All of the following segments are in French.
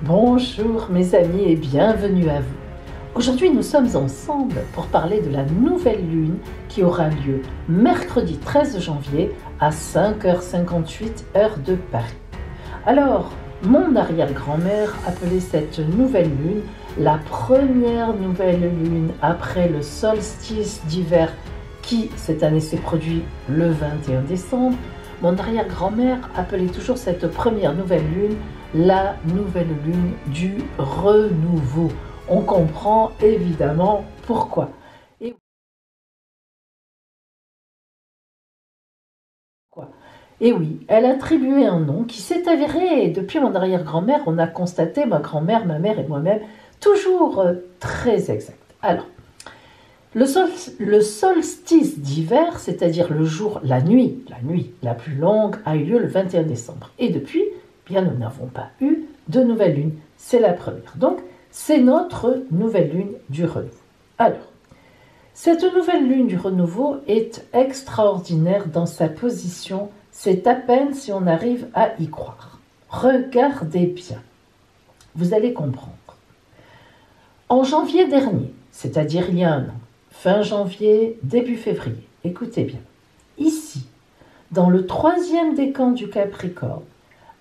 Bonjour mes amis et bienvenue à vous. Aujourd'hui nous sommes ensemble pour parler de la nouvelle lune qui aura lieu mercredi 13 janvier à 5h58 heure de Paris. Alors, mon arrière-grand-mère appelait cette nouvelle lune la première nouvelle lune après le solstice d'hiver qui cette année s'est produit le 21 décembre. Mon arrière-grand-mère appelait toujours cette première nouvelle lune la nouvelle lune du renouveau. On comprend évidemment pourquoi. Et oui, elle attribuait un nom qui s'est avéré, et depuis mon arrière-grand-mère, on a constaté, ma grand-mère, ma mère et moi-même, toujours très exact. Alors, le solstice d'hiver, c'est-à-dire le jour, la nuit la plus longue, a eu lieu le 21 décembre. Et depuis, bien, nous n'avons pas eu de nouvelle lune. C'est la première. Donc, c'est notre nouvelle lune du renouveau. Alors, cette nouvelle lune du renouveau est extraordinaire dans sa position. C'est à peine si on arrive à y croire. Regardez bien. Vous allez comprendre. En janvier dernier, c'est-à-dire il y a un an, fin janvier, début février, écoutez bien, ici, dans le 3e décan du Capricorne,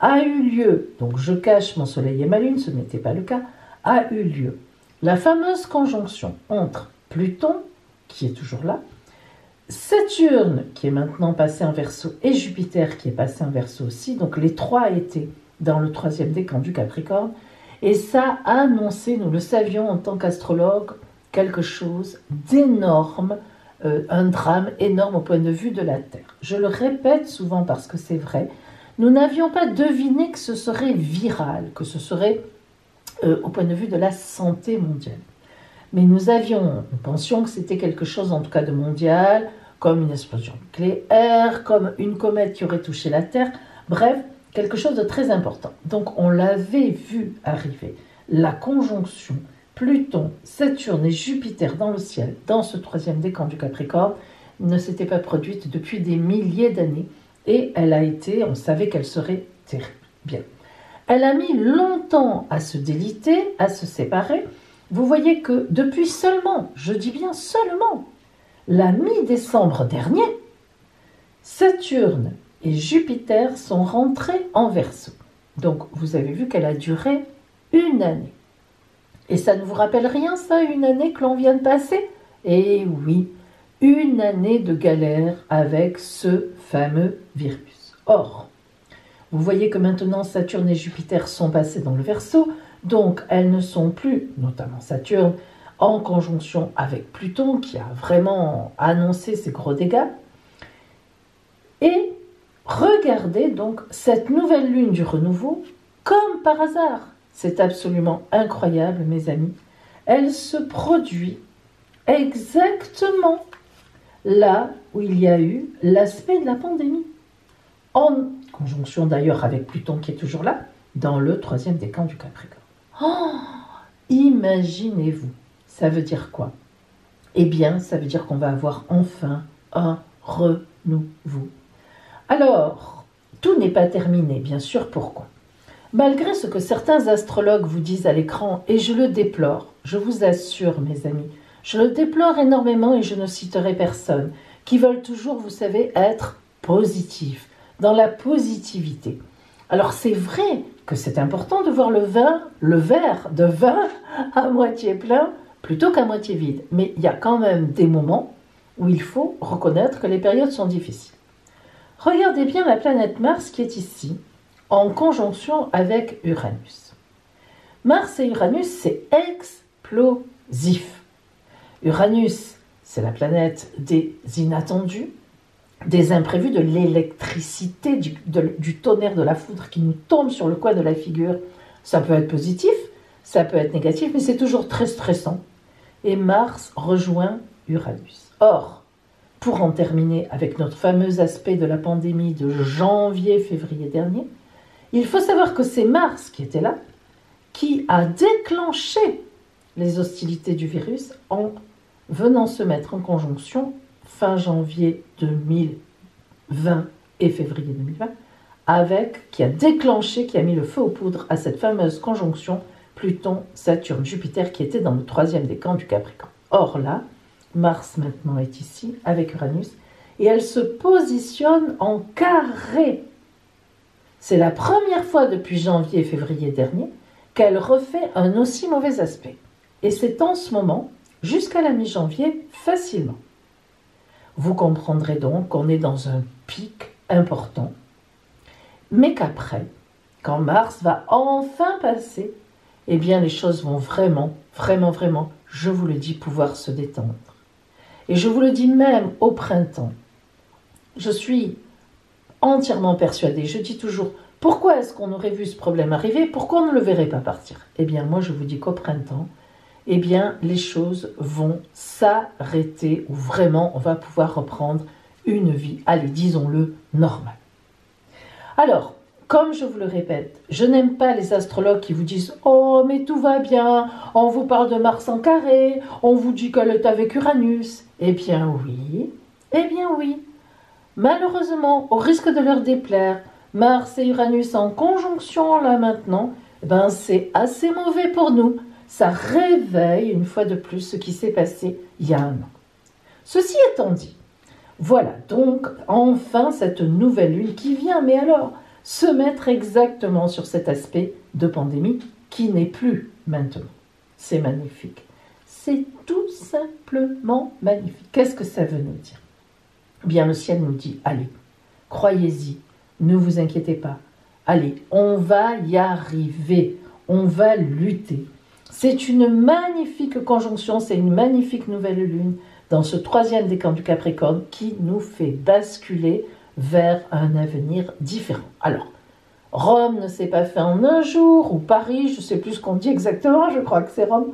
a eu lieu, donc je cache mon soleil et ma lune, ce n'était pas le cas, a eu lieu la fameuse conjonction entre Pluton, qui est toujours là, Saturne, qui est maintenant passé en Verseau, et Jupiter, qui est passé en Verseau aussi, donc les trois étaient dans le 3e décan du Capricorne, et ça a annoncé, nous le savions en tant qu'astrologue, quelque chose d'énorme, un drame énorme au point de vue de la Terre. Je le répète souvent parce que c'est vrai, nous n'avions pas deviné que ce serait viral, que ce serait au point de vue de la santé mondiale. Mais nous pensions que c'était quelque chose en tout cas de mondial, comme une explosion nucléaire, comme une comète qui aurait touché la Terre, bref, quelque chose de très important. Donc on l'avait vu arriver, la conjonction Pluton, Saturne et Jupiter dans le ciel, dans ce 3e décan du Capricorne, ne s'était pas produite depuis des milliers d'années, et elle a été, on savait qu'elle serait terrible. Bien. Elle a mis longtemps à se déliter, à se séparer. Vous voyez que depuis seulement, je dis bien seulement, la mi-décembre dernier, Saturne et Jupiter sont rentrés en Verseau. Donc vous avez vu qu'elle a duré une année. Et ça ne vous rappelle rien ça, une année que l'on vient de passer? Eh oui, une année de galère avec ce fameux virus. Or, vous voyez que maintenant Saturne et Jupiter sont passés dans le Verseau, donc elles ne sont plus, notamment Saturne, en conjonction avec Pluton, qui a vraiment annoncé ses gros dégâts. Et regardez donc cette nouvelle lune du renouveau, comme par hasard. C'est absolument incroyable, mes amis. Elle se produit exactement là où il y a eu l'aspect de la pandémie. En conjonction d'ailleurs avec Pluton qui est toujours là, dans le 3e décan du Capricorne. Oh, imaginez-vous, ça veut dire quoi? Eh bien, ça veut dire qu'on va avoir enfin un renouveau. Alors, tout n'est pas terminé, bien sûr, pourquoi? Malgré ce que certains astrologues vous disent à l'écran, et je le déplore, je vous assure, mes amis, je le déplore énormément et je ne citerai personne, qui veulent toujours, vous savez, être positifs, dans la positivité. Alors c'est vrai que c'est important de voir le verre de vin à moitié plein plutôt qu'à moitié vide. Mais il y a quand même des moments où il faut reconnaître que les périodes sont difficiles. Regardez bien la planète Mars qui est ici, en conjonction avec Uranus. Mars et Uranus, c'est explosif. Uranus, c'est la planète des inattendus, des imprévus, de l'électricité, du tonnerre, de la foudre qui nous tombe sur le coin de la figure. Ça peut être positif, ça peut être négatif, mais c'est toujours très stressant. Et Mars rejoint Uranus. Or, pour en terminer avec notre fameux aspect de la pandémie de janvier-février dernier, il faut savoir que c'est Mars qui était là, qui a déclenché les hostilités du virus en venant se mettre en conjonction fin janvier 2020 et février 2020 qui a déclenché, qui a mis le feu aux poudres à cette fameuse conjonction Pluton, Saturne, Jupiter qui était dans le troisième décan du Capricorne. Or là, Mars maintenant est ici avec Uranus et elle se positionne en carré. C'est la première fois depuis janvier et février dernier qu'elle refait un aussi mauvais aspect. Et c'est en ce moment, jusqu'à la mi-janvier, facilement. Vous comprendrez donc qu'on est dans un pic important, mais qu'après, quand Mars va enfin passer, eh bien les choses vont vraiment, je vous le dis, pouvoir se détendre. Et je vous le dis même au printemps. Je suis entièrement persuadée, je dis toujours, pourquoi est-ce qu'on aurait vu ce problème arriver? Pourquoi on ne le verrait pas partir? Eh bien moi je vous dis qu'au printemps, eh bien les choses vont s'arrêter, ou vraiment on va pouvoir reprendre une vie, allez disons-le, normale. Alors, comme je vous le répète, je n'aime pas les astrologues qui vous disent « Oh, mais tout va bien, on vous parle de Mars en carré, on vous dit qu'elle est avec Uranus. » Eh bien oui. Malheureusement, au risque de leur déplaire, Mars et Uranus en conjonction là maintenant, ben c'est assez mauvais pour nous. Ça réveille une fois de plus ce qui s'est passé il y a un an. Ceci étant dit, voilà donc enfin cette nouvelle lune qui vient, mais alors se mettre exactement sur cet aspect de pandémie qui n'est plus maintenant. C'est magnifique. C'est tout simplement magnifique. Qu'est-ce que ça veut nous dire? Bien, le ciel nous dit, allez, croyez-y, ne vous inquiétez pas. Allez, on va y arriver, on va lutter. C'est une magnifique conjonction, c'est une magnifique nouvelle lune dans ce troisième décan du Capricorne qui nous fait basculer vers un avenir différent. Alors, Rome ne s'est pas fait en un jour, ou Paris, je ne sais plus ce qu'on dit exactement, je crois que c'est Rome.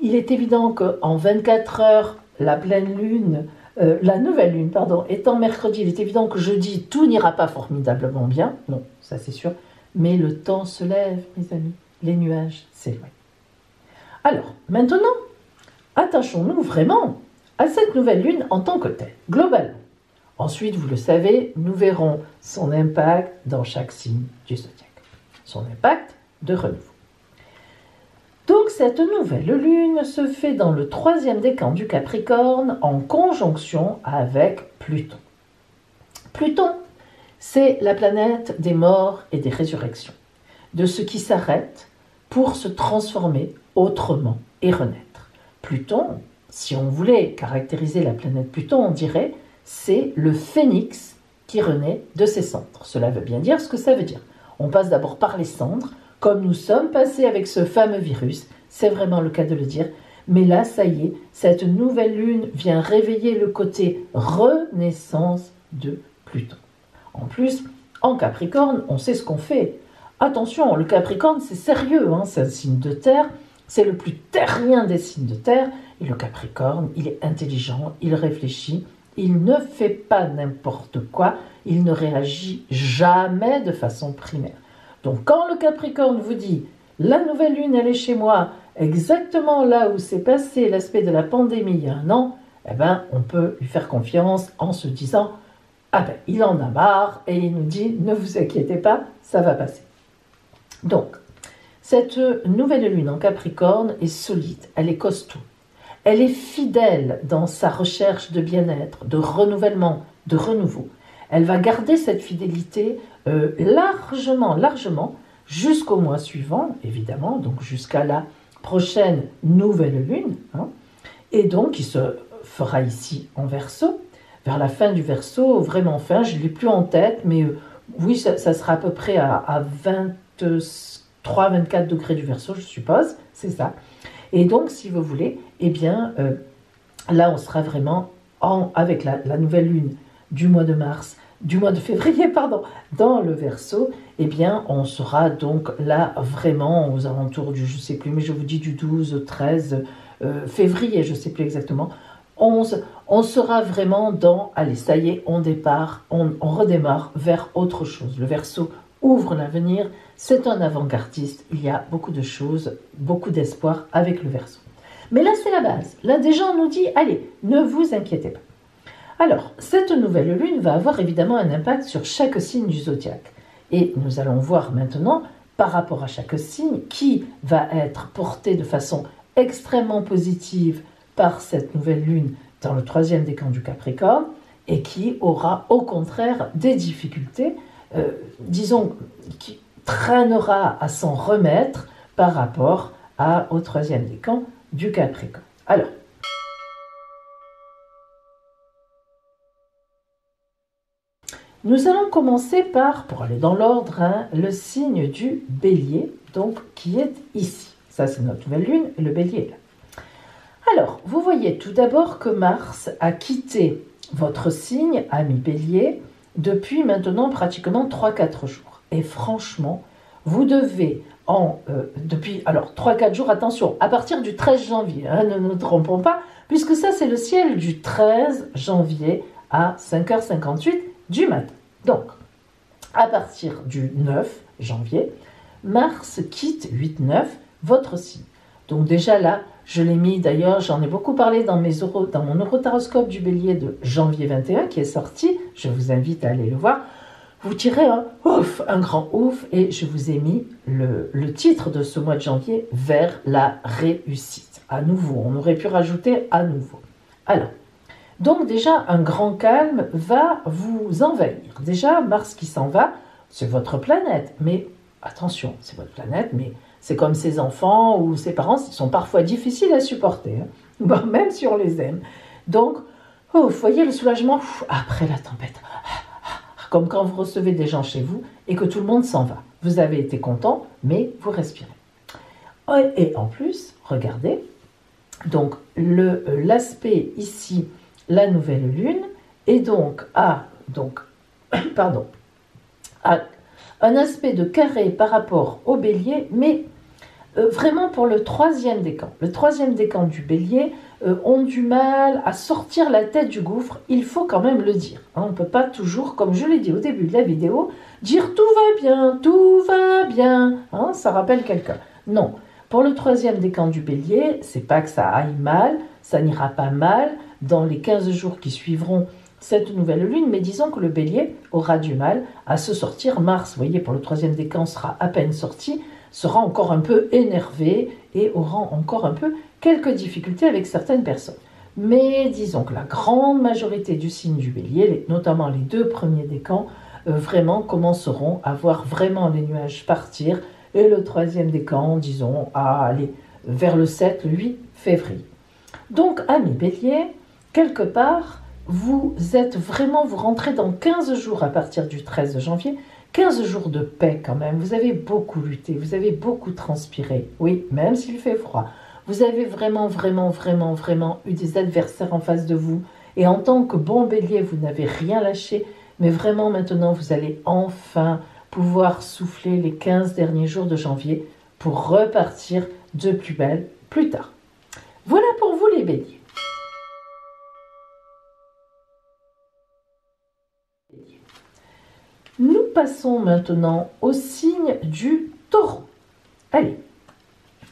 Il est évident qu'en 24 heures, la pleine lune, la nouvelle lune, pardon, étant mercredi, il est évident que jeudi, tout n'ira pas formidablement bien, non, ça c'est sûr, mais le temps se lève, mes amis, les nuages s'éloignent. Alors, maintenant, attachons-nous vraiment à cette nouvelle lune en tant que telle, globalement. Ensuite, vous le savez, nous verrons son impact dans chaque signe du zodiaque. Son impact de renouveau. Donc, cette nouvelle lune se fait dans le troisième décan du Capricorne en conjonction avec Pluton. Pluton, c'est la planète des morts et des résurrections, de ce qui s'arrête pour se transformer autrement et renaître. Pluton, si on voulait caractériser la planète Pluton, on dirait c'est le phénix qui renaît de ses cendres. Cela veut bien dire ce que ça veut dire. On passe d'abord par les cendres, comme nous sommes passés avec ce fameux virus, c'est vraiment le cas de le dire, mais là, ça y est, cette nouvelle lune vient réveiller le côté renaissance de Pluton. En plus, en Capricorne, on sait ce qu'on fait. Attention, le Capricorne, c'est sérieux, hein, c'est un signe de terre, c'est le plus terrien des signes de terre, et le Capricorne, il est intelligent, il réfléchit, il ne fait pas n'importe quoi, il ne réagit jamais de façon primaire. Donc quand le Capricorne vous dit « la nouvelle lune, elle est chez moi », exactement là où s'est passé l'aspect de la pandémie il y a un an, eh ben, on peut lui faire confiance en se disant « ah ben, il en a marre » et il nous dit « ne vous inquiétez pas, ça va passer ». Donc, cette nouvelle lune en Capricorne est solide, elle est costaud. Elle est fidèle dans sa recherche de bien-être, de renouvellement, de renouveau. Elle va garder cette fidélité largement, jusqu'au mois suivant, évidemment, donc jusqu'à la prochaine nouvelle lune, hein, et donc qui se fera ici en Verseau, vers la fin du Verseau, vraiment fin, je ne l'ai plus en tête, mais oui, ça sera à peu près à 23-24 degrés du Verseau, je suppose, c'est ça. Et donc, si vous voulez, eh bien, là, on sera vraiment avec la nouvelle lune du mois de mars, du mois de février, pardon, dans le Verseau, eh bien, on sera donc là vraiment aux alentours du, je ne sais plus, mais je vous dis du 12, 13 février, je ne sais plus exactement, 11, on sera vraiment dans, allez, ça y est, on redémarre vers autre chose. Le Verseau ouvre l'avenir, c'est un avant-gardiste, il y a beaucoup de choses, beaucoup d'espoir avec le Verseau. Mais là, c'est la base. Là, déjà, on nous dit, allez, ne vous inquiétez pas. Alors, cette nouvelle lune va avoir évidemment un impact sur chaque signe du zodiaque. Et nous allons voir maintenant, par rapport à chaque signe, qui va être porté de façon extrêmement positive par cette nouvelle lune dans le troisième décan du Capricorne, et qui aura au contraire des difficultés, disons, qui traînera à s'en remettre par rapport au troisième décan du Capricorne. Alors, nous allons commencer par, pour aller dans l'ordre, le signe du Bélier, donc qui est ici. Ça, c'est notre nouvelle lune, et le Bélier est là. Alors, vous voyez tout d'abord que Mars a quitté votre signe, ami Bélier, depuis maintenant pratiquement 3-4 jours. Et franchement, vous devez depuis, alors 3-4 jours, attention, à partir du 13 janvier, ne nous trompons pas, puisque ça c'est le ciel du 13 janvier à 5h58 du matin. Donc, à partir du 9 janvier, Mars quitte 8-9 votre signe. Donc déjà là, je l'ai mis d'ailleurs, j'en ai beaucoup parlé dans mon eurotaroscope du Bélier de janvier 21 qui est sorti, je vous invite à aller le voir. Vous tirez un ouf, un grand ouf, et je vous ai mis le titre de ce mois de janvier, vers la réussite. À nouveau, on aurait pu rajouter à nouveau. Alors, donc déjà, un grand calme va vous envahir. Déjà, Mars qui s'en va, c'est votre planète, mais attention, c'est votre planète, mais c'est comme ses enfants ou ses parents, ils sont parfois difficiles à supporter, bon, même si on les aime. Donc, vous voyez le soulagement après la tempête. Comme quand vous recevez des gens chez vous et que tout le monde s'en va. Vous avez été content, mais vous respirez. Et en plus, regardez, donc l'aspect ici, la nouvelle lune, est donc à un aspect de carré par rapport au Bélier, mais vraiment pour le troisième décan. Le troisième décan du Bélier ont du mal à sortir la tête du gouffre, il faut quand même le dire. On ne peut pas toujours, comme je l'ai dit au début de la vidéo, dire tout va bien, ça rappelle quelqu'un. Non, pour le troisième décan du Bélier, c'est pas que ça aille mal, ça n'ira pas mal dans les 15 jours qui suivront cette nouvelle lune, mais disons que le Bélier aura du mal à se sortir. Mars, vous voyez, pour le troisième décan sera à peine sorti, sera encore un peu énervé et aura encore un peu quelques difficultés avec certaines personnes. Mais disons que la grande majorité du signe du Bélier, notamment les 2 premiers décans, vraiment commenceront à voir vraiment les nuages partir, et le troisième décan, disons, à aller vers le 7, le 8 février. Donc, amis Bélier, quelque part, vous rentrez dans 15 jours à partir du 13 janvier, 15 jours de paix quand même, vous avez beaucoup lutté, vous avez beaucoup transpiré, oui, même s'il fait froid. Vous avez vraiment eu des adversaires en face de vous, et en tant que bon Bélier, vous n'avez rien lâché, mais vraiment maintenant, vous allez enfin pouvoir souffler les 15 derniers jours de janvier pour repartir de plus belle plus tard. Voilà pour vous les Béliers. Nous passons maintenant au signe du Taureau. Allez,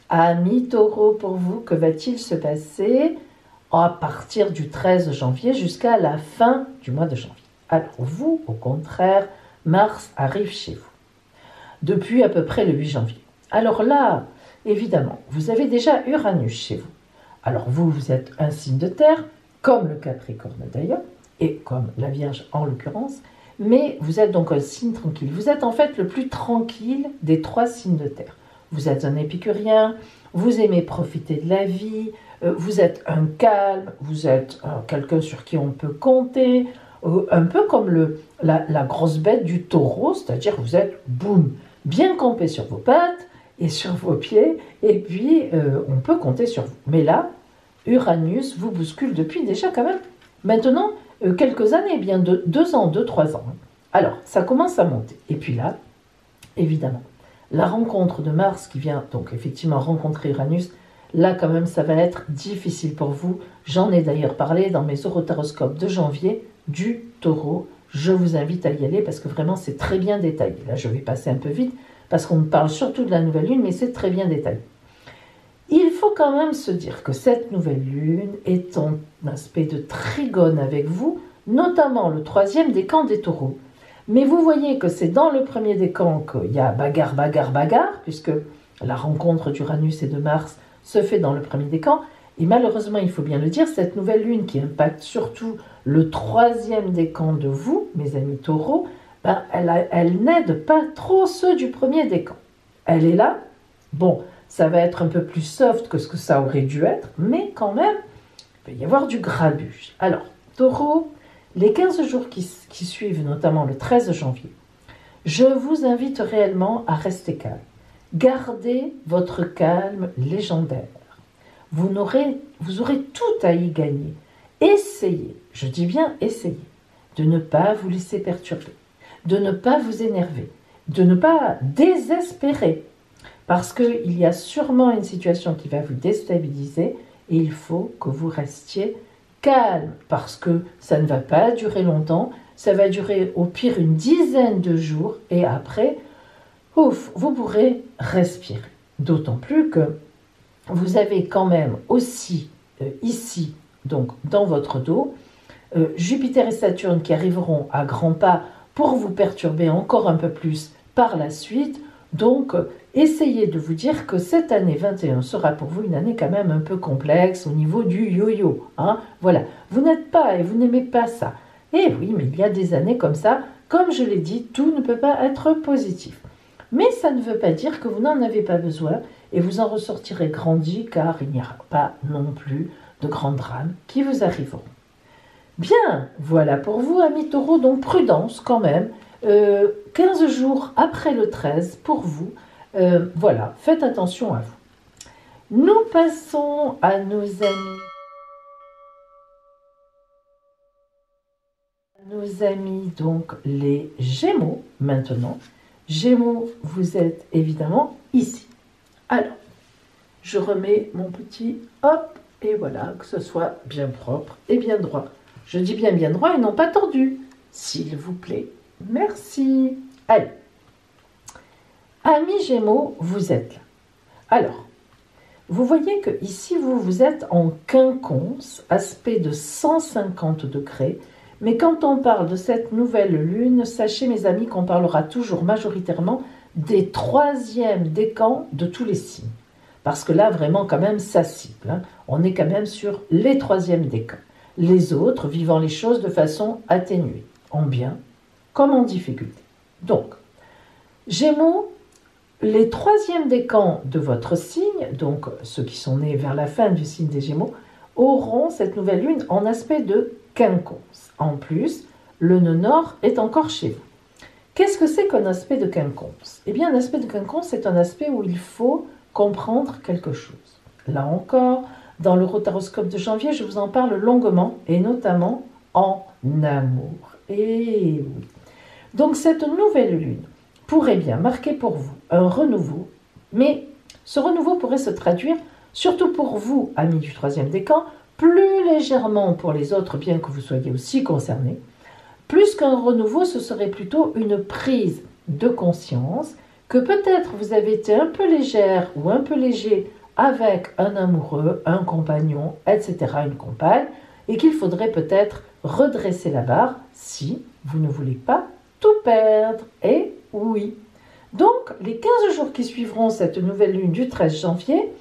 amis Taureau, pour vous, que va-t-il se passer à partir du 13 janvier jusqu'à la fin du mois de janvier? Alors vous, au contraire, Mars arrive chez vous depuis à peu près le 8 janvier. Alors là, évidemment, vous avez déjà Uranus chez vous. Alors vous êtes un signe de terre, comme le Capricorne d'ailleurs, et comme la Vierge en l'occurrence, mais vous êtes donc un signe tranquille. Vous êtes en fait le plus tranquille des 3 signes de terre. Vous êtes un épicurien, vous aimez profiter de la vie, vous êtes un calme, vous êtes quelqu'un sur qui on peut compter, un peu comme la grosse bête du taureau, c'est-à-dire que vous êtes, boum, bien campé sur vos pattes et sur vos pieds, et puis on peut compter sur vous. Mais là, Uranus vous bouscule depuis déjà quand même, maintenant, quelques années, bien 2 ans, 2-3 ans. Alors, ça commence à monter. Et puis là, évidemment, la rencontre de Mars qui vient donc effectivement rencontrer Uranus, là quand même, ça va être difficile pour vous. J'en ai d'ailleurs parlé dans mes eurotaroscopes de janvier du Taureau. Je vous invite à y aller parce que vraiment, c'est très bien détaillé. Là, je vais passer un peu vite parce qu'on parle surtout de la nouvelle lune, mais c'est très bien détaillé. Il faut quand même se dire que cette nouvelle lune est en aspect de trigone avec vous, notamment le 3e décan des Taureaux. Mais vous voyez que c'est dans le premier décan qu'il y a bagarre, bagarre, bagarre, puisque la rencontre d'Uranus et de Mars se fait dans le premier décan. Et malheureusement, il faut bien le dire, cette nouvelle lune qui impacte surtout le troisième décan de vous, mes amis taureaux, ben, elle n'aide pas trop ceux du premier décan. Elle est là, bon, ça va être un peu plus soft que ce que ça aurait dû être, mais quand même, il va y avoir du grabuge. Alors, taureau, les 15 jours qui suivent, notamment le 13 janvier, je vous invite réellement à rester calme. Gardez votre calme légendaire. Vous aurez tout à y gagner. Essayez, je dis bien essayez, de ne pas vous laisser perturber, de ne pas vous énerver, de ne pas désespérer, parce qu'il y a sûrement une situation qui va vous déstabiliser et il faut que vous restiez calme, parce que ça ne va pas durer longtemps, ça va durer au pire une dizaine de jours et après, ouf, vous pourrez respirer. D'autant plus que vous avez quand même aussi ici, donc dans votre dos, Jupiter et Saturne qui arriveront à grands pas pour vous perturber encore un peu plus par la suite. Donc, essayez de vous dire que cette année 21 sera pour vous une année quand même un peu complexe au niveau du yo-yo. Hein, voilà, vous n'êtes pas et vous n'aimez pas ça. Et oui, mais il y a des années comme ça, comme je l'ai dit, tout ne peut pas être positif. Mais ça ne veut pas dire que vous n'en avez pas besoin et vous en ressortirez grandi car il n'y aura pas non plus de grands drames qui vous arriveront. Bien, voilà pour vous, amis taureaux, donc prudence quand même. 15 jours après le 13 pour vous, voilà, faites attention à vous. Nous passons à nos amis donc les Gémeaux maintenant. Gémeaux, vous êtes évidemment ici. Alors, je remets mon petit hop, et voilà, que ce soit bien propre et bien droit. Je dis bien droit et non pas tordu, s'il vous plaît. Merci. Allez. Amis Gémeaux, vous êtes là. Alors, vous voyez que ici, vous êtes en quinconce, aspect de 150 degrés. Mais quand on parle de cette nouvelle lune, sachez mes amis qu'on parlera toujours majoritairement des troisièmes décans de tous les signes. Parce que là, vraiment, quand même, ça cible. Hein. On est quand même sur les troisièmes décans. Les autres vivant les choses de façon atténuée, en bien comme en difficulté. Donc, Gémeaux, les troisièmes décans de votre signe, donc ceux qui sont nés vers la fin du signe des Gémeaux, auront cette nouvelle lune en aspect de quinconce. En plus, le nœud nord est encore chez vous. Qu'est-ce que c'est qu'un aspect de quinconce? Eh bien, un aspect de quinconce, c'est un aspect où il faut comprendre quelque chose. Là encore, dans le rotaroscope de janvier, je vous en parle longuement, et notamment en amour. Et oui. Donc, cette nouvelle lune pourrait bien marquer pour vous un renouveau, mais ce renouveau pourrait se traduire, surtout pour vous, amis du troisième décan, plus légèrement pour les autres, bien que vous soyez aussi concernés. Plus qu'un renouveau, ce serait plutôt une prise de conscience que peut-être vous avez été un peu légère ou un peu léger avec un amoureux, un compagnon, etc., une compagne, et qu'il faudrait peut-être redresser la barre si vous ne voulez pas tout perdre. Et oui. Donc, les 15 jours qui suivront cette nouvelle lune du 13 janvier,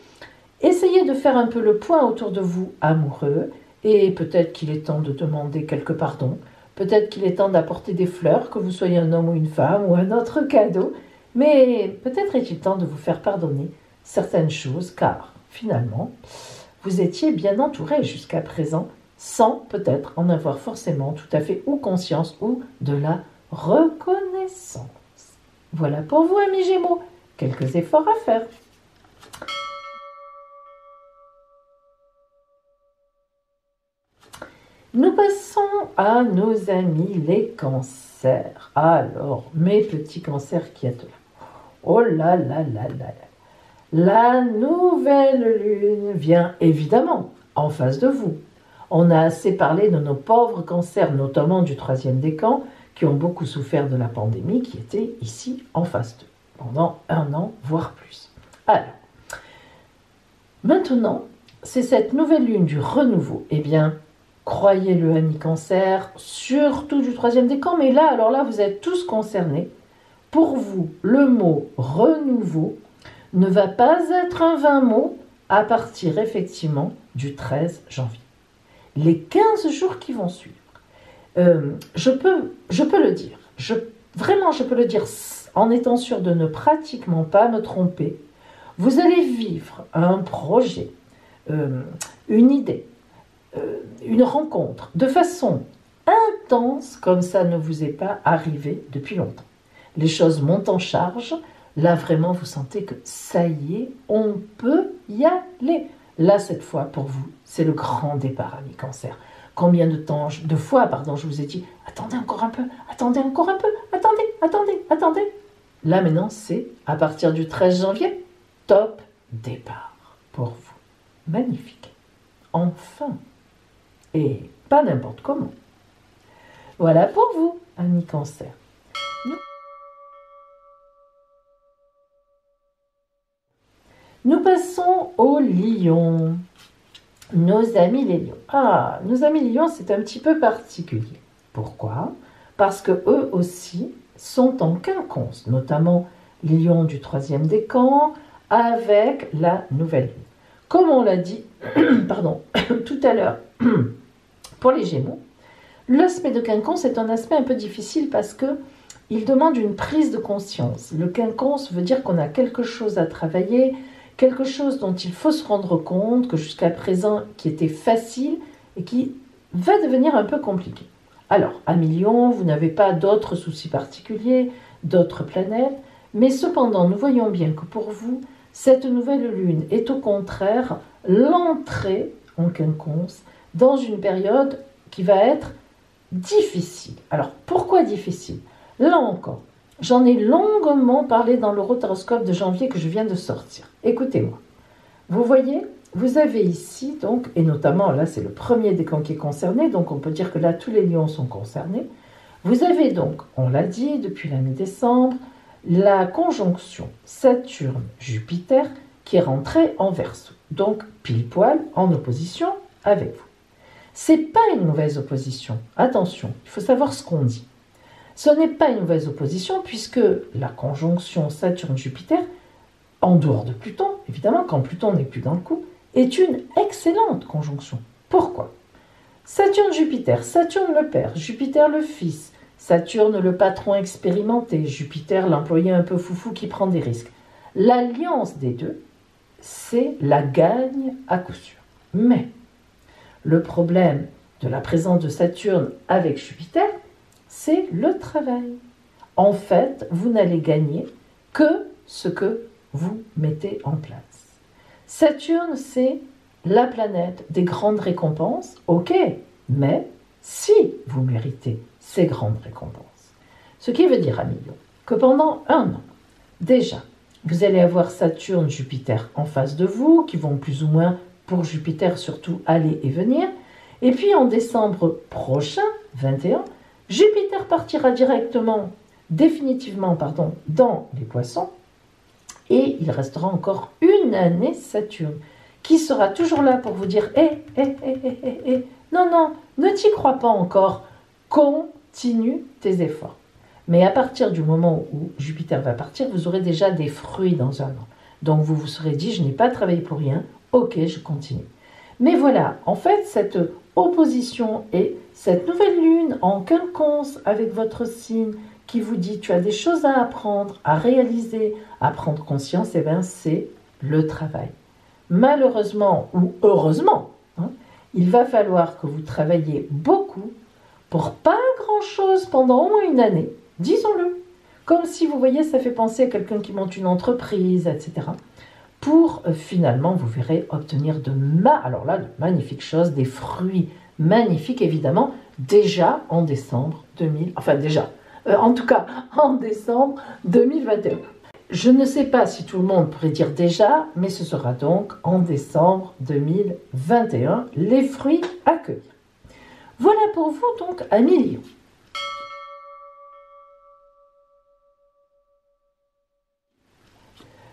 essayez de faire un peu le point autour de vous amoureux, et peut-être qu'il est temps de demander quelques pardons, peut-être qu'il est temps d'apporter des fleurs, que vous soyez un homme ou une femme, ou un autre cadeau, mais peut-être est-il temps de vous faire pardonner certaines choses, car finalement, vous étiez bien entouré jusqu'à présent, sans peut-être en avoir forcément tout à fait ou conscience ou de la reconnaissance. Voilà pour vous, amis Gémeaux, quelques efforts à faire. Nous passons à nos amis les cancers. Alors, mes petits cancers qui êtes là. Oh là là là là. La nouvelle lune vient évidemment en face de vous. On a assez parlé de nos pauvres cancers, notamment du troisième décan, qui ont beaucoup souffert de la pandémie, qui étaient ici en face d'eux, pendant 1 an, voire plus. Alors, maintenant, c'est cette nouvelle lune du renouveau. Eh bien, croyez-le, amis Cancer, surtout du troisième décan, mais là, alors là, vous êtes tous concernés. Pour vous, le mot renouveau ne va pas être un vain mot à partir effectivement du 13 janvier. Les 15 jours qui vont suivre, je peux le dire, vraiment je peux le dire en étant sûr de ne pratiquement pas me tromper. Vous allez vivre un projet, une idée, une rencontre de façon intense comme ça ne vous est pas arrivé depuis longtemps. Les choses montent en charge, là vraiment vous sentez que ça y est, on peut y aller. Là cette fois pour vous, c'est le grand départ, amis Cancer. Combien de fois, je vous ai dit, attendez encore un peu, attendez encore un peu, attendez. Là maintenant c'est à partir du 13 janvier, top départ pour vous. Magnifique. Enfin. Et pas n'importe comment. Voilà pour vous, amis Cancer. Nous passons aux lions. Nos amis les lions. Ah, nos amis les lions, c'est un petit peu particulier. Pourquoi? Parce que eux aussi sont en quinconce, notamment les lions du troisième décan, avec la nouvelle lune. Comme on l'a dit tout à l'heure pour les Gémeaux, l'aspect de quinconce est un aspect un peu difficile parce que il demande une prise de conscience. Le quinconce veut dire qu'on a quelque chose à travailler, quelque chose dont il faut se rendre compte, que jusqu'à présent qui était facile et qui va devenir un peu compliqué. Alors, amis Lions, vous n'avez pas d'autres soucis particuliers, d'autres planètes, mais cependant, nous voyons bien que pour vous, cette nouvelle lune est au contraire l'entrée en quinconce dans une période qui va être difficile. Alors, pourquoi difficile? Là encore, j'en ai longuement parlé dans l'horoscope de janvier que je viens de sortir. Écoutez-moi. Vous voyez, vous avez ici, donc, et notamment là, c'est le premier décan qui est concerné, donc on peut dire que là, tous les lions sont concernés. Vous avez donc, on l'a dit, depuis la mi-décembre, la conjonction Saturne-Jupiter qui est rentrée en Verseau, donc pile poil en opposition avec vous. C'est pas une mauvaise opposition, attention, il faut savoir ce qu'on dit. Ce n'est pas une mauvaise opposition puisque la conjonction Saturne-Jupiter, en dehors de Pluton, évidemment, quand Pluton n'est plus dans le coup, est une excellente conjonction. Pourquoi? Saturne-Jupiter, Saturne le père, Jupiter le fils, Saturne le patron expérimenté, Jupiter l'employé un peu foufou qui prend des risques. L'alliance des deux, c'est la gagne à coup sûr. Mais le problème de la présence de Saturne avec Jupiter, c'est le travail. En fait, vous n'allez gagner que ce que vous mettez en place. Saturne, c'est la planète des grandes récompenses, ok, mais si vous méritez ces grandes récompenses. Ce qui veut dire, amis lions, que pendant un an, déjà, vous allez avoir Saturne, Jupiter en face de vous, qui vont plus ou moins, pour Jupiter surtout, aller et venir. Et puis en décembre prochain, 21, Jupiter partira directement, définitivement, dans les poissons, et il restera encore une année Saturne, qui sera toujours là pour vous dire non, ne t'y crois pas encore, continue tes efforts. Mais à partir du moment où Jupiter va partir, vous aurez déjà des fruits dans un an. Donc vous vous serez dit, je n'ai pas travaillé pour rien, ok, je continue. Mais voilà, en fait, cette opposition et cette nouvelle lune en quinconce avec votre signe qui vous dit tu as des choses à apprendre, à réaliser, à prendre conscience, et bien c'est le travail. Malheureusement ou heureusement, il va falloir que vous travailliez beaucoup pour pas grand-chose pendant au moins une année, disons-le. Comme si, vous voyez, ça fait penser à quelqu'un qui monte une entreprise, etc. Pour finalement, vous verrez, obtenir de magnifiques choses, des fruits magnifiques, évidemment, déjà en décembre 2021. Je ne sais pas si tout le monde pourrait dire déjà, mais ce sera donc en décembre 2021, les fruits à cueillir. Voilà pour vous donc, amis Lions.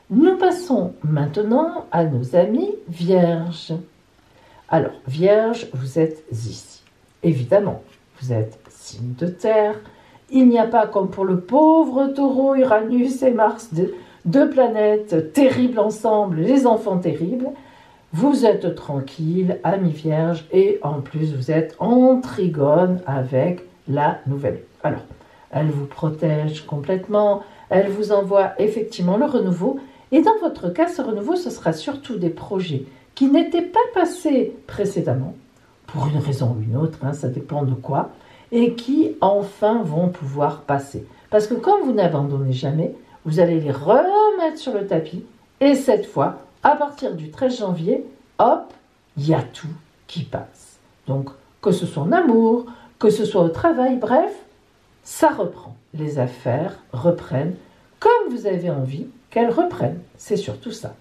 Nous passons maintenant à nos amis Vierges. Alors, Vierges, vous êtes ici. évidemment, vous êtes signe de terre. Il n'y a pas, comme pour le pauvre taureau, Uranus et Mars, deux planètes terribles ensemble, les enfants terribles. Vous êtes tranquille, ami vierge, et en plus vous êtes en trigone avec la nouvelle. Alors, elle vous protège complètement, elle vous envoie effectivement le renouveau, et dans votre cas, ce renouveau, ce sera surtout des projets qui n'étaient pas passés précédemment, pour une raison ou une autre, ça dépend de quoi, et qui enfin vont pouvoir passer. Parce que comme vous n'abandonnez jamais, vous allez les remettre sur le tapis, et cette fois, à partir du 13 janvier, hop, il y a tout qui passe. Donc, que ce soit en amour, que ce soit au travail, bref, ça reprend. Les affaires reprennent comme vous avez envie qu'elles reprennent. C'est surtout ça.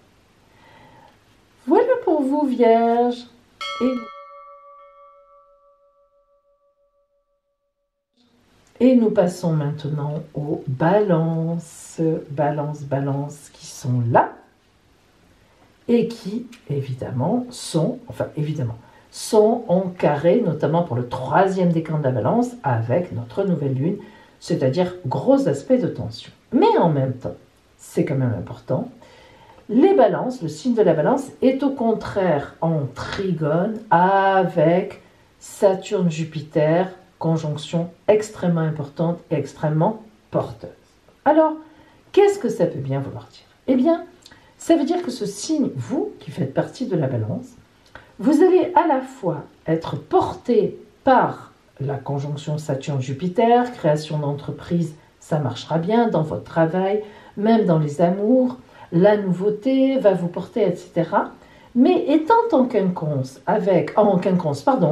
Voilà pour vous, Vierge. Et nous passons maintenant aux balances, qui sont là et qui, évidemment, sont en carré, notamment pour le 3e décan de la balance, avec notre nouvelle lune, c'est-à-dire gros aspect de tension. Mais en même temps, c'est quand même important, les balances, le signe de la balance est au contraire en trigone avec Saturne-Jupiter, conjonction extrêmement importante et extrêmement porteuse. Alors, qu'est-ce que ça peut bien vouloir dire? Eh bien, ça veut dire que ce signe, vous, qui faites partie de la balance, vous allez à la fois être porté par la conjonction Saturne-Jupiter, création d'entreprise, ça marchera bien dans votre travail, même dans les amours, la nouveauté va vous porter, etc. Mais étant en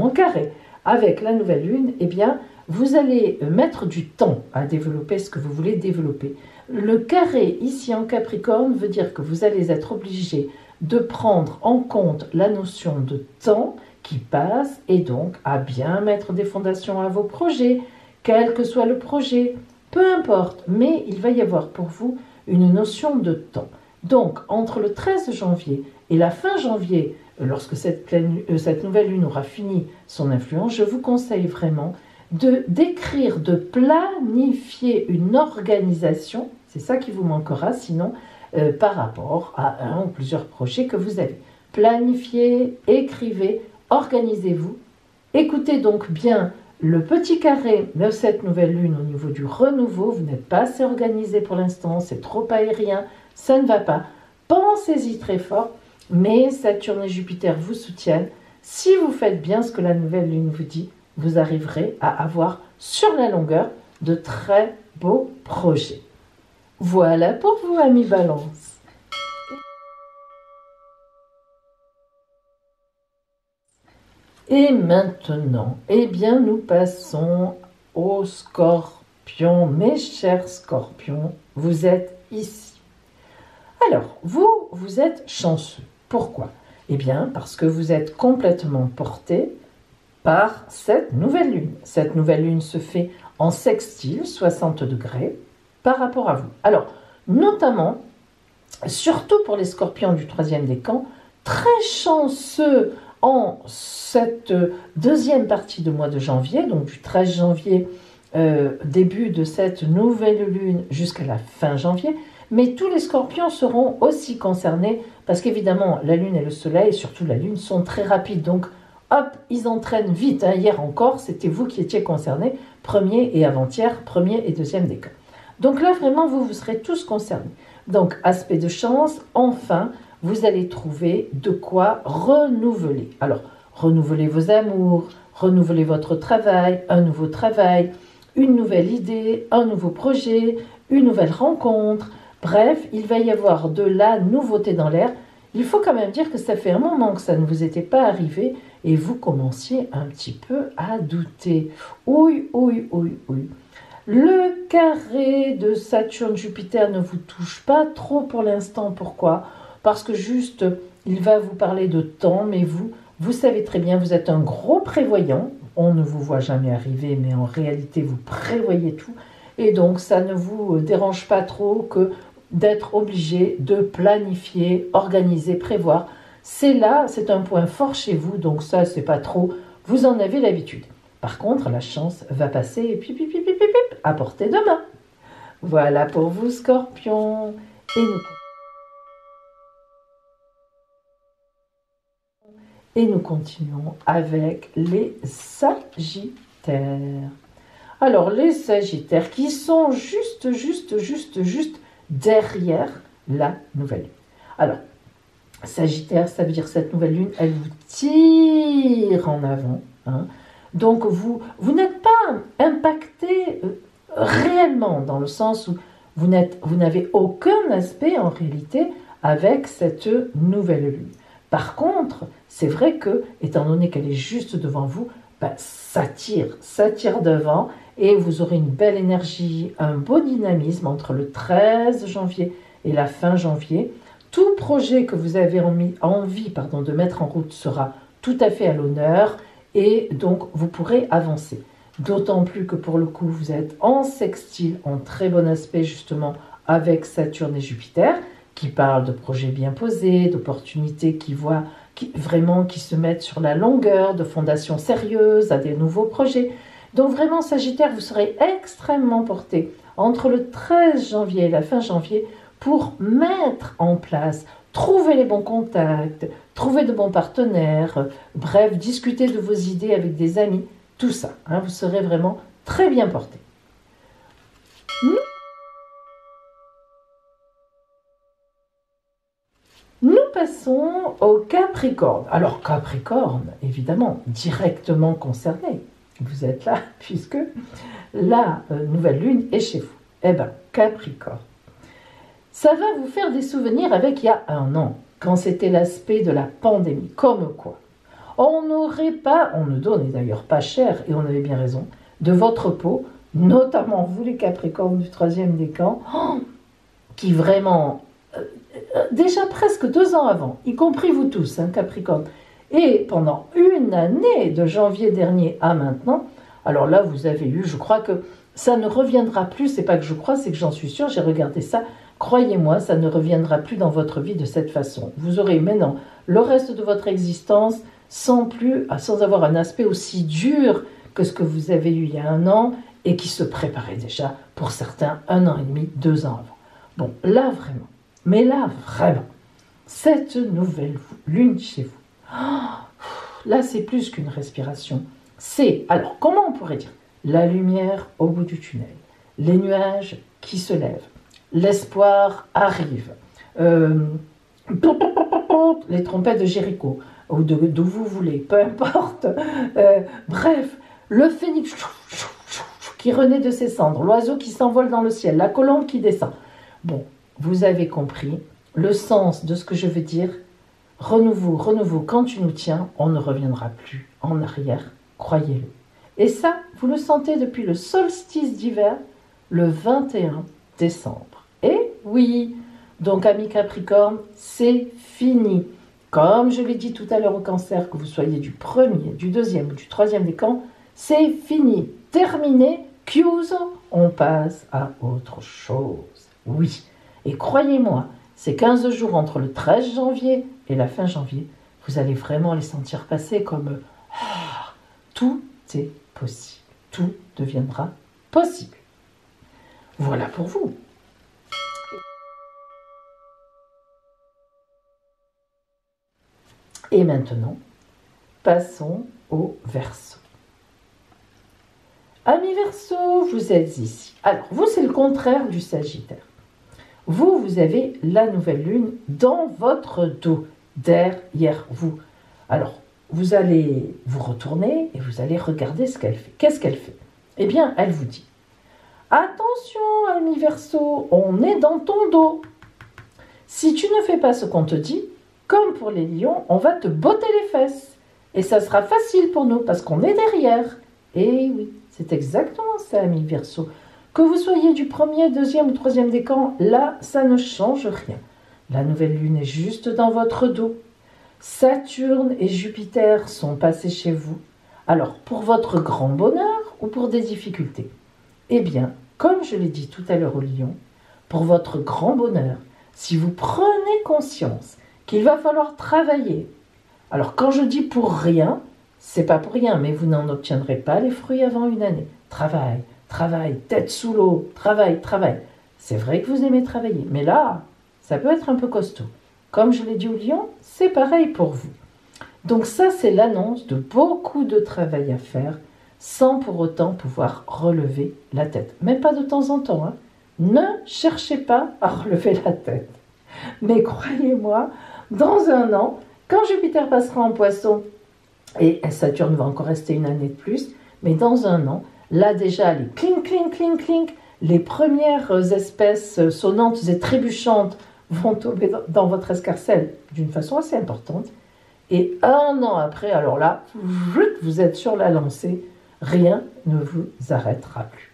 carré avec la nouvelle lune, eh bien, vous allez mettre du temps à développer ce que vous voulez développer. Le carré ici en Capricorne veut dire que vous allez être obligé de prendre en compte la notion de temps qui passe et donc à bien mettre des fondations à vos projets, quel que soit le projet, peu importe, mais il va y avoir pour vous une notion de temps. Donc, entre le 13 janvier et la fin janvier, lorsque cette nouvelle lune aura fini son influence, je vous conseille vraiment d'écrire, de planifier une organisation, c'est ça qui vous manquera sinon, par rapport à un ou plusieurs projets que vous avez. Planifiez, écrivez, organisez-vous. Écoutez donc bien le petit carré de cette nouvelle lune au niveau du renouveau. Vous n'êtes pas assez organisé pour l'instant, c'est trop aérien, ça ne va pas. Pensez-y très fort, mais Saturne et Jupiter vous soutiennent. Si vous faites bien ce que la nouvelle lune vous dit, vous arriverez à avoir sur la longueur de très beaux projets. Voilà pour vous, amis Balance. Et maintenant, eh bien, nous passons aux Scorpions. Mes chers Scorpions, vous êtes ici. Alors, vous êtes chanceux. Pourquoi? Eh bien, parce que vous êtes complètement porté par cette nouvelle lune. Cette nouvelle lune se fait en sextile, 60 degrés, par rapport à vous. Alors, notamment, surtout pour les Scorpions du 3e décan, très chanceux en cette deuxième partie du mois de janvier, donc du 13 janvier, début de cette nouvelle lune jusqu'à la fin janvier, mais tous les Scorpions seront aussi concernés parce qu'évidemment la lune et le soleil, et surtout la lune, sont très rapides, donc hop, ils entraînent vite. Hier encore, c'était vous qui étiez concernés, premier et avant-hier, premier et deuxième décan. Donc là, vraiment, vous serez tous concernés. Donc, aspect de chance, enfin, vous allez trouver de quoi renouveler. Alors, renouveler vos amours, renouveler votre travail, un nouveau travail, une nouvelle idée, un nouveau projet, une nouvelle rencontre. Bref, il va y avoir de la nouveauté dans l'air. Il faut quand même dire que ça fait un moment que ça ne vous était pas arrivé et vous commenciez un petit peu à douter. Oui. Le carré de Saturne-Jupiter ne vous touche pas trop pour l'instant. Pourquoi? Parce que juste, il va vous parler de temps, mais vous savez très bien, vous êtes un gros prévoyant. On ne vous voit jamais arriver, mais en réalité, vous prévoyez tout. Et donc, ça ne vous dérange pas trop que d'être obligé de planifier, organiser, prévoir. C'est là, c'est un point fort chez vous, donc ça, c'est pas trop. Vous en avez l'habitude. Par contre, la chance va passer et puis, à portée de main. Voilà pour vous, Scorpion. Et nous continuons avec les Sagittaires. Alors, les Sagittaires qui sont juste derrière la nouvelle lune. Alors, Sagittaire, ça veut dire cette nouvelle lune, elle vous tire en avant. Hein. Donc, vous n'êtes pas impacté réellement, dans le sens où vous n'avez aucun aspect en réalité avec cette nouvelle lune. Par contre, c'est vrai que, étant donné qu'elle est juste devant vous, ça tire devant et vous aurez une belle énergie, un beau dynamisme entre le 13 janvier et la fin janvier. Tout projet que vous avez envie de mettre en route sera tout à fait à l'honneur et donc vous pourrez avancer. D'autant plus que pour le coup, vous êtes en sextile, en très bon aspect justement avec Saturne et Jupiter, qui parlent de projets bien posés, d'opportunités qui se mettent sur la longueur, de fondations sérieuses à des nouveaux projets. Donc vraiment, Sagittaire, vous serez extrêmement porté entre le 13 janvier et la fin janvier pour mettre en place, trouver les bons contacts, trouver de bons partenaires, bref, discuter de vos idées avec des amis, tout ça. Hein, vous serez vraiment très bien porté. Nous passons au Capricorne. Alors Capricorne, évidemment, directement concerné. Vous êtes là puisque la nouvelle lune est chez vous. Eh bien, Capricorne. Ça va vous faire des souvenirs avec il y a un an, quand c'était l'aspect de la pandémie. Comme quoi, on ne donnait d'ailleurs pas cher, et on avait bien raison, de votre peau, notamment vous les Capricornes du 3e décan, qui vraiment, déjà presque 2 ans avant, y compris vous tous, hein, Capricorne, et pendant une année, de janvier dernier à maintenant, alors là vous avez eu, je crois que ça ne reviendra plus, c'est pas que je crois, c'est que j'en suis sûre, j'ai regardé ça, croyez-moi, ça ne reviendra plus dans votre vie de cette façon. Vous aurez maintenant le reste de votre existence sans avoir un aspect aussi dur que ce que vous avez eu il y a un an et qui se préparait déjà pour certains 1 an et demi, 2 ans avant. Bon, là vraiment, mais là vraiment, cette nouvelle lune chez vous, là c'est plus qu'une respiration. C'est, alors comment on pourrait dire, la lumière au bout du tunnel, les nuages qui se lèvent, l'espoir arrive, les trompettes de Jéricho, ou d'où vous voulez, peu importe, bref, le phénix qui renaît de ses cendres, l'oiseau qui s'envole dans le ciel, la colombe qui descend. Bon, vous avez compris le sens de ce que je veux dire. Renouveau, quand tu nous tiens, on ne reviendra plus en arrière, croyez-le. Et ça, vous le sentez depuis le solstice d'hiver, le 21 décembre. Et oui, donc amis Capricorne, c'est fini. Comme je l'ai dit tout à l'heure au Cancer, que vous soyez du 1er, du 2e ou du 3e décan, c'est fini, terminé, chiuso, on passe à autre chose. Oui, et croyez-moi, ces 15 jours entre le 13 janvier et la fin janvier, vous allez vraiment les sentir passer comme tout est possible, tout deviendra possible. Voilà pour vous. Et maintenant, passons au Verseau. Amis Verseau, vous êtes ici. Alors, vous, c'est le contraire du Sagittaire. Vous avez la nouvelle lune dans votre dos, derrière vous. Alors, vous allez vous retourner et vous allez regarder ce qu'elle fait. Qu'est-ce qu'elle fait? Eh bien, elle vous dit, attention, ami Verseau, on est dans ton dos. Si tu ne fais pas ce qu'on te dit, comme pour les lions, on va te botter les fesses. Et ça sera facile pour nous parce qu'on est derrière. Et oui, c'est exactement ça, ami Verseau. Que vous soyez du 1er, 2e ou 3e décan, là, ça ne change rien. La nouvelle lune est juste dans votre dos. Saturne et Jupiter sont passés chez vous. Alors, pour votre grand bonheur ou pour des difficultés? Eh bien, comme je l'ai dit tout à l'heure au lion, pour votre grand bonheur, si vous prenez conscience qu'il va falloir travailler. Alors, quand je dis pour rien, c'est pas pour rien, mais vous n'en obtiendrez pas les fruits avant une année. Travail, travail, tête sous l'eau, travail, travail. C'est vrai que vous aimez travailler, mais là, ça peut être un peu costaud. Comme je l'ai dit au lion, c'est pareil pour vous. Donc ça, c'est l'annonce de beaucoup de travail à faire sans pour autant pouvoir relever la tête. Même pas de temps en temps, hein. Ne cherchez pas à relever la tête. Mais croyez-moi, dans un an, quand Jupiter passera en Poisson, et Saturne va encore rester une année de plus, mais dans un an, là déjà, les clink, clink, clink, clink, les premières espèces sonnantes et trébuchantes vont tomber dans votre escarcelle d'une façon assez importante. Et un an après, alors là, vous êtes sur la lancée, rien ne vous arrêtera plus.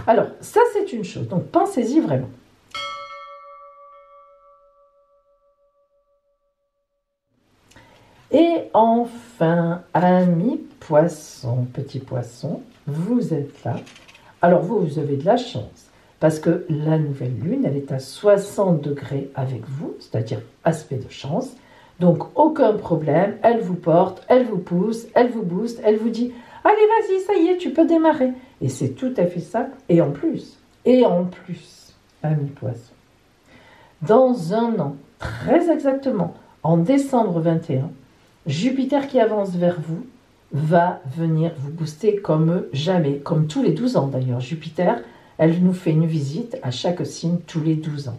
Alors, ça c'est une chose, donc pensez-y vraiment. Et enfin, amis poissons, petits poissons, vous êtes là. Alors vous avez de la chance, parce que la nouvelle lune, elle est à 60 degrés avec vous, c'est-à-dire aspect de chance. Donc aucun problème, elle vous porte, elle vous pousse, elle vous booste, elle vous dit « Allez, vas-y, ça y est, tu peux démarrer ». Et c'est tout à fait ça. Et en plus, amis poissons, dans un an, très exactement, en décembre 21, Jupiter qui avance vers vous va venir vous booster comme jamais, comme tous les 12 ans d'ailleurs. Jupiter, elle nous fait une visite à chaque signe tous les 12 ans.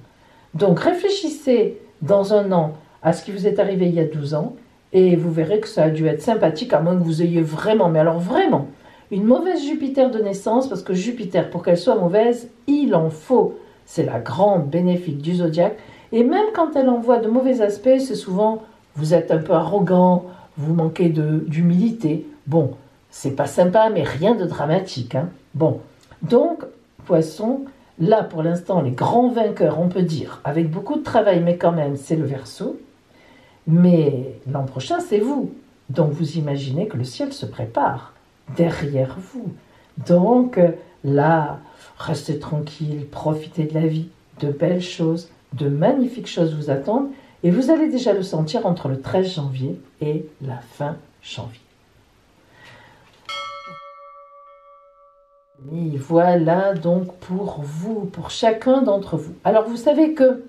Donc réfléchissez dans un an à ce qui vous est arrivé il y a 12 ans et vous verrez que ça a dû être sympathique à moins que vous ayez vraiment, mais alors vraiment, une mauvaise Jupiter de naissance, parce que Jupiter, pour qu'elle soit mauvaise, il en faut. C'est la grande bénéfique du zodiaque. Et même quand elle envoie de mauvais aspects, c'est souvent vous êtes un peu arrogant, vous manquez d'humilité. Bon, c'est pas sympa, mais rien de dramatique, hein. Bon, donc, Poisson, là pour l'instant, les grands vainqueurs, on peut dire, avec beaucoup de travail, mais quand même, c'est le Verseau. Mais l'an prochain, c'est vous. Donc, vous imaginez que le ciel se prépare derrière vous. Donc, là, restez tranquille, profitez de la vie, de belles choses, de magnifiques choses vous attendent. Et vous allez déjà le sentir entre le 13 janvier et la fin janvier. Et voilà donc pour vous, pour chacun d'entre vous. Alors vous savez que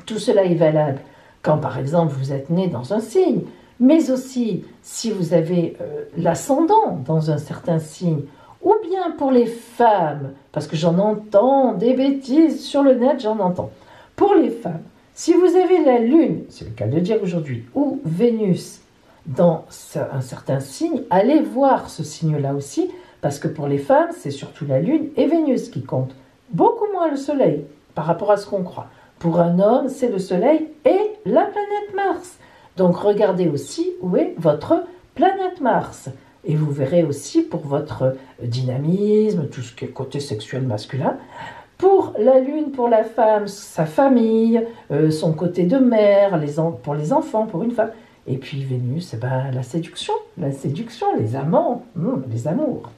tout cela est valable quand par exemple vous êtes né dans un signe, mais aussi si vous avez l'ascendant dans un certain signe, ou bien pour les femmes, parce que j'en entends des bêtises sur le net, j'en entends. Pour les femmes, si vous avez la Lune, c'est le cas de dire aujourd'hui, ou Vénus dans un certain signe, allez voir ce signe-là aussi, parce que pour les femmes, c'est surtout la Lune et Vénus qui comptent. Beaucoup moins le Soleil, par rapport à ce qu'on croit. Pour un homme, c'est le Soleil et la planète Mars. Donc regardez aussi où est votre planète Mars. Et vous verrez aussi pour votre dynamisme, tout ce qui est côté sexuel masculin. Pour la Lune, pour la femme, sa famille, son côté de mère, pour les enfants, pour une femme. Et puis Vénus, la séduction, les amants, les amours.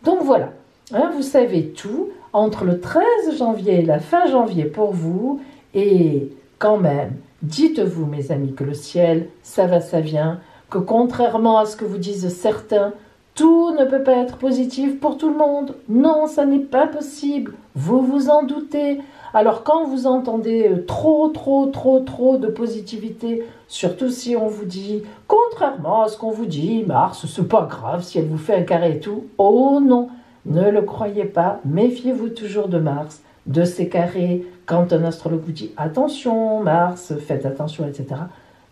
Donc voilà, hein, vous savez tout, entre le 13 janvier et la fin janvier pour vous, et quand même, dites-vous mes amis que le ciel, ça va, ça vient, que contrairement à ce que vous disent certains, tout ne peut pas être positif pour tout le monde. Non, ça n'est pas possible. Vous vous en doutez. Alors quand vous entendez trop de positivité, surtout si on vous dit, contrairement à ce qu'on vous dit, Mars, c'est pas grave si elle vous fait un carré et tout. Oh non, ne le croyez pas. Méfiez-vous toujours de Mars, de ses carrés. Quand un astrologue vous dit, attention Mars, faites attention, etc.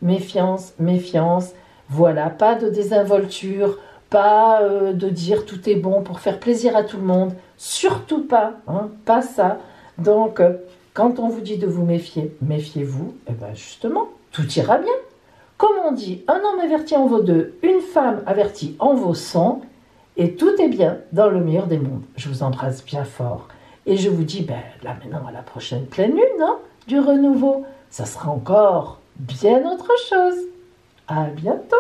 Méfiance, méfiance. Voilà, pas de désinvolture. Pas de dire tout est bon pour faire plaisir à tout le monde, surtout pas, hein, pas ça. Donc, quand on vous dit de vous méfier, méfiez-vous, et bien justement, tout ira bien. Comme on dit, un homme averti en vaut deux, une femme avertie en vaut 100, et tout est bien dans le meilleur des mondes. Je vous embrasse bien fort. Et je vous dis, là maintenant, à la prochaine pleine lune, hein, du renouveau, ça sera encore bien autre chose. À bientôt.